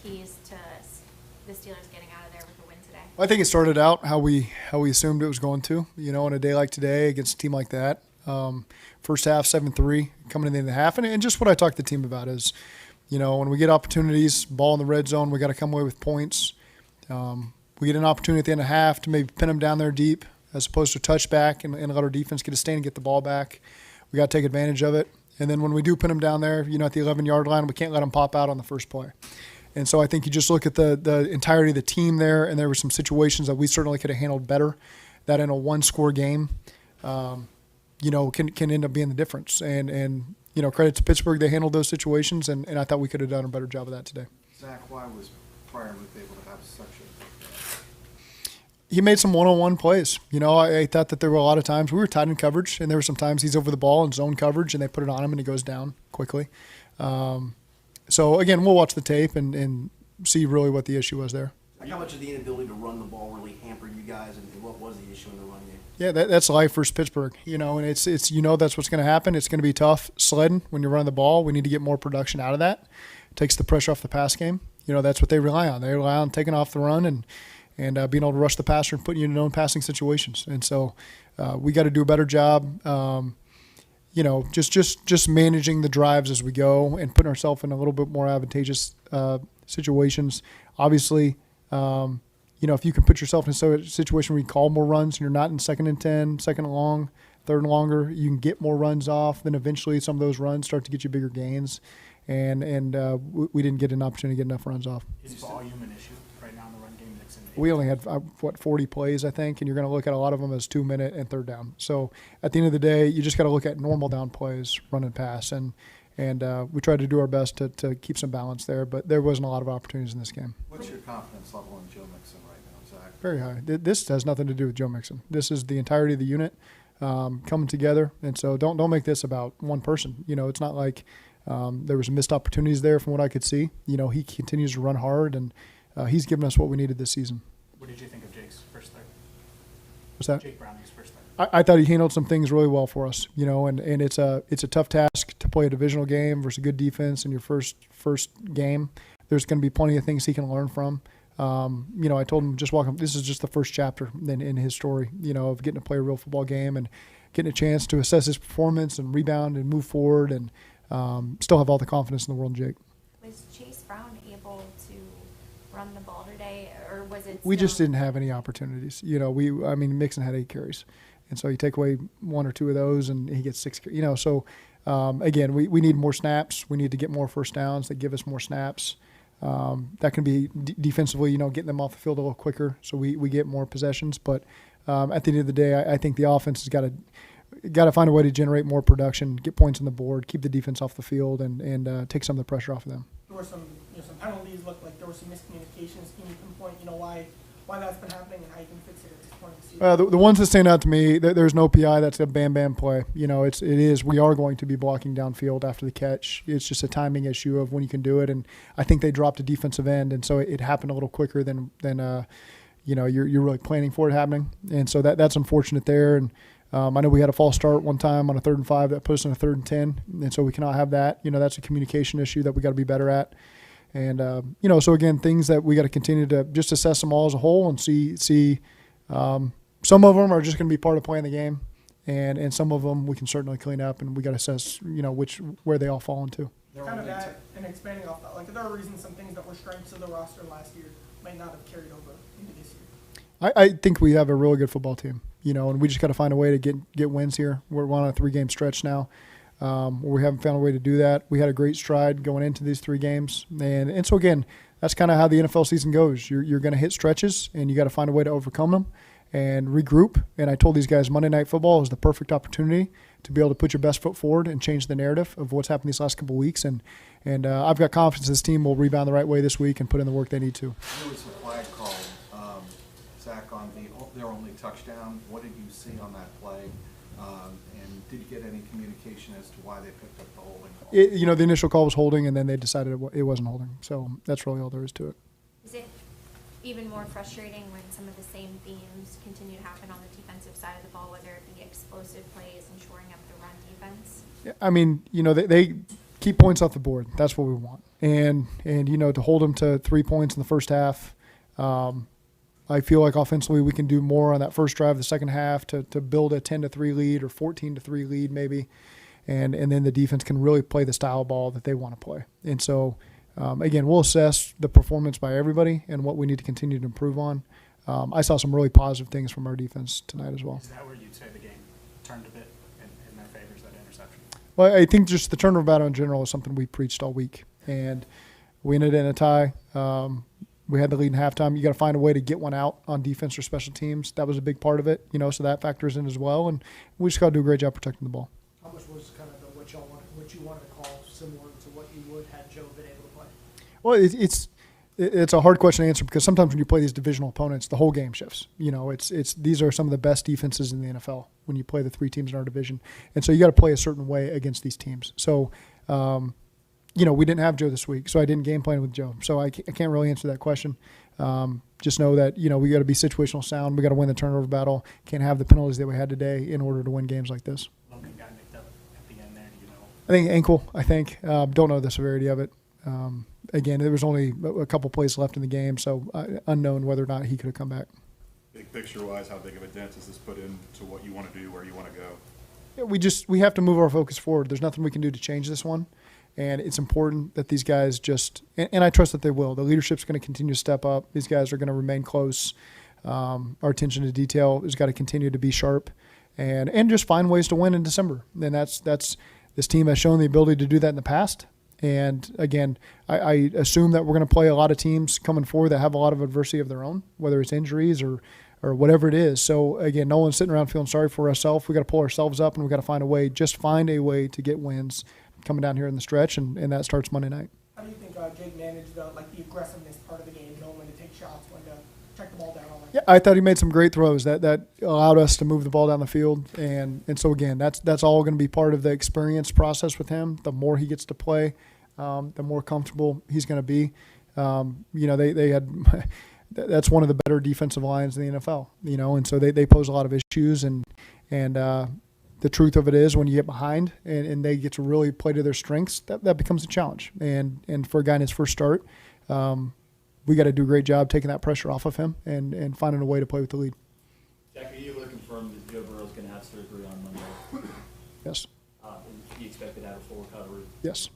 keys to the Steelers getting out of there with a win today? I think it started out how we assumed it was going to. On a day like today against a team like that. First half 7-3 coming in the end of the half, and just what I talked to the team about is, when we get opportunities, ball in the red zone, we got to come away with points. We get an opportunity at the end of half to maybe pin them down there deep, as opposed to a touchback and let our defense get a stand and get the ball back. We got to take advantage of it. And then when we do pin them down there, at the 11-yard line, we can't let them pop out on the first play. And so I think you just look at the entirety of the team there, and there were some situations that we certainly could have handled better. That in a one-score game, can end up being the difference. And credit to Pittsburgh, they handled those situations, and I thought we could have done a better job of that today. Zach, why was Pryor able to have such a he made some one-on-one plays. I thought that there were a lot of times we were tight in coverage, and there were some times he's over the ball in zone coverage, and they put it on him, and he goes down quickly. So, again, we'll watch the tape and see really what the issue was there. How much of the inability to run the ball really hampered you guys, and what was the issue in the run game? Yeah, that's life versus Pittsburgh, and it's that's what's going to happen. It's going to be tough sledding when you're running the ball. We need to get more production out of that. It takes the pressure off the pass game. That's what they rely on. They rely on taking off the run and being able to rush the passer and putting you in known passing situations. And so we got to do a better job, just managing the drives as we go and putting ourselves in a little bit more advantageous situations. Obviously, if you can put yourself in a situation where you call more runs and you're not in 2nd and 10, 2nd and long, 3rd and longer, you can get more runs off. Then eventually some of those runs start to get you bigger gains. And we didn't get an opportunity to get enough runs off. Is volume an issue right now in the run game? We only had, 40 plays, I think, and you're going to look at a lot of them as 2-minute and 3rd down. So at the end of the day, you just got to look at normal down plays, run and pass. And we tried to do our best to keep some balance there, but there wasn't a lot of opportunities in this game. What's your confidence level in Joe Mixon right now, Zach? Very high. This has nothing to do with Joe Mixon. This is the entirety of the unit coming together. And so don't make this about one person. It's not like there was missed opportunities there from what I could see. He continues to run hard, and he's given us what we needed this season. What did you think of Jake's first third? What's that? Jake Browning's first third. I thought he handled some things really well for us, and it's a tough task to play a divisional game versus a good defense in your first game. There's going to be plenty of things he can learn from. I told him just walk him. This is just the first chapter in his story, of getting to play a real football game and getting a chance to assess his performance and rebound and move forward and still have all the confidence in the world, Jake. Was Chase Brown able to run the ball today, or was it? We just didn't have any opportunities. Mixon had 8 carries, and so you take away 1 or 2 of those, and he gets 6. So again, we need more snaps. We need to get more first downs that give us more snaps. That can be defensively, getting them off the field a little quicker, so we get more possessions. But at the end of the day, I think the offense has got to find a way to generate more production, get points on the board, keep the defense off the field, and take some of the pressure off of them. There were some penalties. Looked like there were some miscommunications. Can you pinpoint, why that's been happening and how you can fix it at this point in the season? The ones that stand out to me, there's no PI. That's a bam play. We are going to be blocking downfield after the catch. It's just a timing issue of when you can do it, and I think they dropped a defensive end, and so it happened a little quicker than you're really planning for it happening, and so that's unfortunate there. And I know we had a false start one time on a 3rd and 5 that put us in a 3rd and 10, and so we cannot have that. That's a communication issue that we got to be better at. And so again, things that we got to continue to just assess them all as a whole and see. Some of them are just going to be part of playing the game, and some of them we can certainly clean up, and we got to assess where they all fall into. Kind of that, and expanding off that, there are reasons some things that were strengths of the roster last year might not have carried over into this year. I think we have a really good football team, and we just got to find a way to get wins here. We're on a 3-game stretch now. We haven't found a way to do that. We had a great stride going into these 3 games. And so, again, that's kind of how the NFL season goes. You're going to hit stretches, and you got to find a way to overcome them and regroup. And I told these guys Monday Night Football is the perfect opportunity to be able to put your best foot forward and change the narrative of what's happened these last couple of weeks. And I've got confidence this team will rebound the right way this week and put in the work they need to. There was a flag call, Zach, on their only touchdown. What did you see on that play? And did you get any communication as to why they picked up the holding call? The initial call was holding, and then they decided it wasn't holding. So that's really all there is to it. Is it even more frustrating when some of the same themes continue to happen on the defensive side of the ball, whether it be explosive plays and shoring up the run defense? They keep points off the board. That's what we want. And to hold them to 3 points in the first half. I feel like offensively we can do more on that first drive of the second half to build a 10-3 lead or 14-3 lead maybe. And then the defense can really play the style of ball that they want to play. And so, again, we'll assess the performance by everybody and what we need to continue to improve on. I saw some really positive things from our defense tonight as well. Is that where you'd say the game turned a bit in their favor, is that interception? Well, I think just the turnover battle in general is something we preached all week. And we ended in a tie. We had the lead in halftime. You got to find a way to get one out on defense or special teams. That was a big part of it, so that factors in as well. And we just got to do a great job protecting the ball. How much was kind of what you wanted to call similar to what you would had Joe been able to play? Well, it's a hard question to answer because sometimes when you play these divisional opponents, the whole game shifts. These are some of the best defenses in the NFL when you play the 3 teams in our division, and so you got to play a certain way against these teams. So, we didn't have Joe this week, so I didn't game plan with Joe. So I can't really answer that question. Just know that we got to be situational sound. We got to win the turnover battle. Can't have the penalties that we had today in order to win games like this. Logan got nicked up at the end there, do you know? I think ankle. Don't know the severity of it. Again, there was only a couple plays left in the game, so unknown whether or not he could have come back. Big picture-wise, how big of a dent does this put into what you want to do, where you want to go? Yeah, we have to move our focus forward. There's nothing we can do to change this one, and it's important that these guys and I trust that they will. The leadership's going to continue to step up. These guys are going to remain close. Our attention to detail has got to continue to be sharp, and just find ways to win in December. And that's this team has shown the ability to do that in the past. And again, I assume that we're going to play a lot of teams coming forward that have a lot of adversity of their own, whether it's injuries or whatever it is. So again, no one's sitting around feeling sorry for ourselves. We got to pull ourselves up, and we got to find a way to get wins coming down here in the stretch, and that starts Monday night. How do you think Jake managed the aggressiveness part of the game, knowing when to take shots, when to check the ball down? All that? Yeah, I thought he made some great throws that allowed us to move the ball down the field, and so again, that's all going to be part of the experience process with him. The more he gets to play, the more comfortable he's going to be. They had that's one of the better defensive lines in the NFL. And so they pose a lot of issues, and the truth of it is when you get behind and they get to really play to their strengths, that becomes a challenge. And for a guy in his first start, we got to do a great job taking that pressure off of him and finding a way to play with the lead. Jack, are you able to confirm that Joe Burrow's going to have surgery on Monday? Yes. Do you expect to have a full recovery? Yes.